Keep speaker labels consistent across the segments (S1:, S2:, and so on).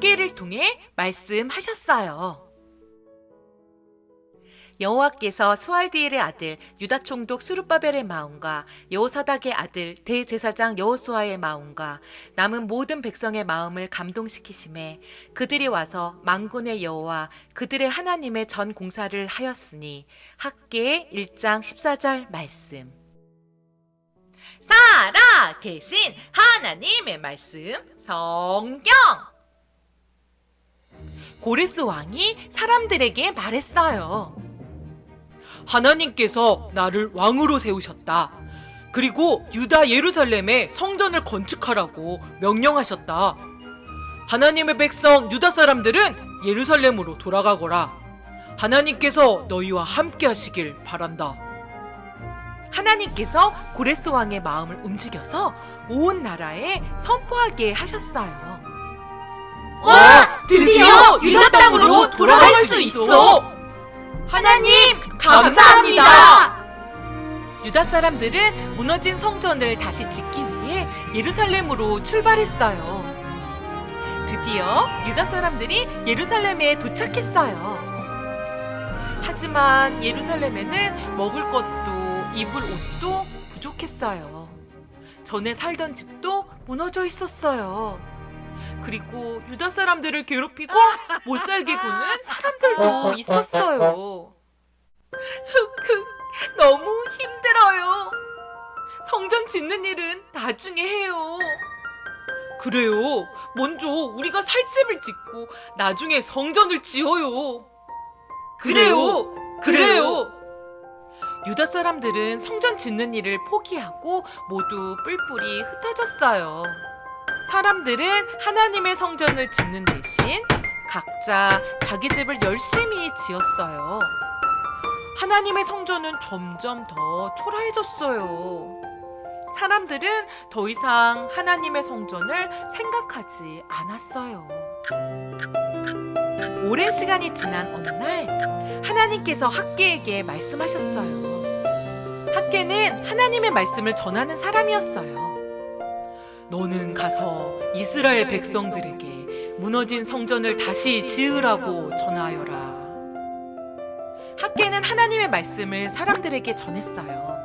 S1: 학개를 통해 말씀하셨어요. 여호와께서 스왈디엘의 아들 유다 총독 스룹바벨의 마음과 여호사닥의 아들 대제사장 여호수아의 마음과 남은 모든 백성의 마음을 감동시키심에 그들이 와서 만군의 여호와 그들의 하나님의 전 공사를 하였으니 학개 1장 14절 말씀. 살아 계신 하나님의 말씀 성경. 고레스 왕이 사람들에게 말했어요.
S2: 하나님께서 나를 왕으로 세우셨다. 그리고 유다 예루살렘에 성전을 건축하라고 명령하셨다. 하나님의 백성 유다 사람들은 예루살렘으로 돌아가거라. 하나님께서 너희와 함께 하시길 바란다.
S1: 하나님께서 고레스 왕의 마음을 움직여서 온 나라에 선포하게 하셨어요.
S2: 와! 드디어 유다 땅으로 돌아갈 수 있어!
S1: 하나님 감사합니다. 유다 사람들은 무너진 성전을 다시 짓기 위해 예루살렘으로 출발했어요. 드디어 유다 사람들이 예루살렘에 도착했어요. 하지만 예루살렘에는 먹을 것도 입을 옷도 부족했어요. 전에 살던 집도 무너져 있었어요. 그리고 유다 사람들을 괴롭히고 못살게 구는 사람들도 있었어요. 너무 힘들어요. 성전 짓는 일은 나중에 해요.
S2: 그래요. 먼저 우리가 살 집을 짓고 나중에 성전을 지어요. 그래요.
S1: 유다 사람들은 성전 짓는 일을 포기하고 모두 뿔뿔이 흩어졌어요. 사람들은 하나님의 성전을 짓는 대신 각자 자기 집을 열심히 지었어요. 하나님의 성전은 점점 더 초라해졌어요. 사람들은 더 이상 하나님의 성전을 생각하지 않았어요. 오랜 시간이 지난 어느 날 하나님께서 학개에게 말씀하셨어요. 학개는 하나님의 말씀을 전하는 사람이었어요.
S2: 너는 가서 이스라엘 백성들에게 무너진 성전을 다시 지으라고 전하여라.
S1: 학개는 하나님의 말씀을 사람들에게 전했어요.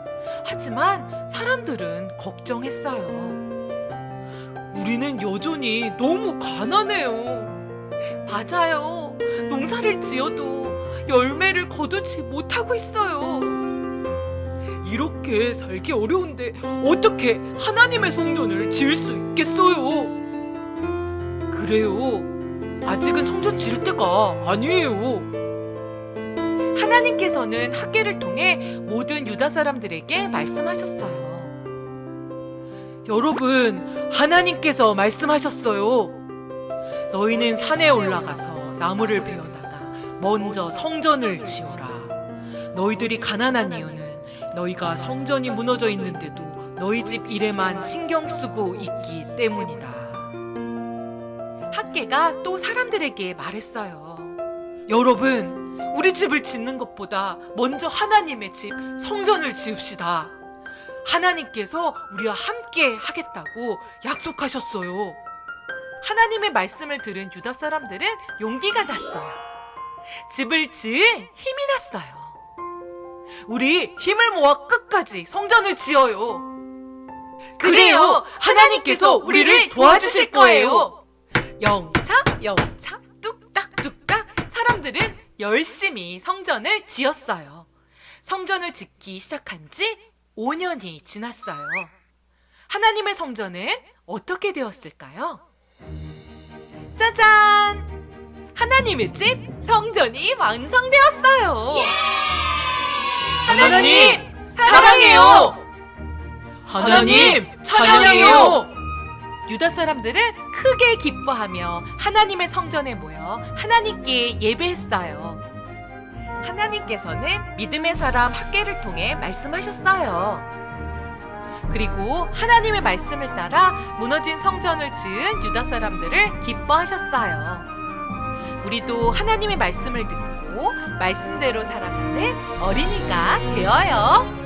S1: 하지만 사람들은 걱정했어요.
S2: 우리는 여전히 너무 가난해요.
S1: 맞아요. 농사를 지어도 열매를 거두지 못하고 있어요.
S2: 이렇게 살기 어려운데 어떻게 하나님의 성전을 지을 수 있겠어요? 그래요. 아직은 성전 지을 때가 아니에요.
S1: 하나님께서는 학개를 통해 모든 유다 사람들에게 말씀하셨어요.
S2: 여러분, 하나님께서 말씀하셨어요. 너희는 산에 올라가서 나무를 베어다가 먼저 성전을 지어라. 너희들이 가난한 이유는 너희가 성전이 무너져 있는데도 너희 집 일에만 신경 쓰고 있기 때문이다.
S1: 학개가 또 사람들에게 말했어요.
S2: 여러분, 우리 집을 짓는 것보다 먼저 하나님의 집, 성전을 지읍시다. 하나님께서 우리와 함께 하겠다고 약속하셨어요.
S1: 하나님의 말씀을 들은 유다 사람들은 용기가 났어요. 집을 지을 힘이 났어요.
S2: 우리 힘을 모아 끝까지 성전을 지어요.
S1: 그래요. 하나님께서 우리를 도와주실 거예요. 영차 뚝딱뚝딱 사람들은 열심히 성전을 지었어요. 성전을 짓기 시작한 지 5년이 지났어요. 하나님의 성전은 어떻게 되었을까요? 짜잔! 하나님의 집 성전이 완성되었어요.
S2: 하나님, 사랑해요. 하나님, 찬양해요.
S1: 유다 사람들은 크게 기뻐하며 하나님의 성전에 모여 하나님께 예배했어요. 하나님께서는 믿음의 사람 학개를 통해 말씀하셨어요. 그리고 하나님의 말씀을 따라 무너진 성전을 지은 유다 사람들을 기뻐하셨어요. 우리도 하나님의 말씀을 듣고 말씀대로 살아가는 어린이가 되어요.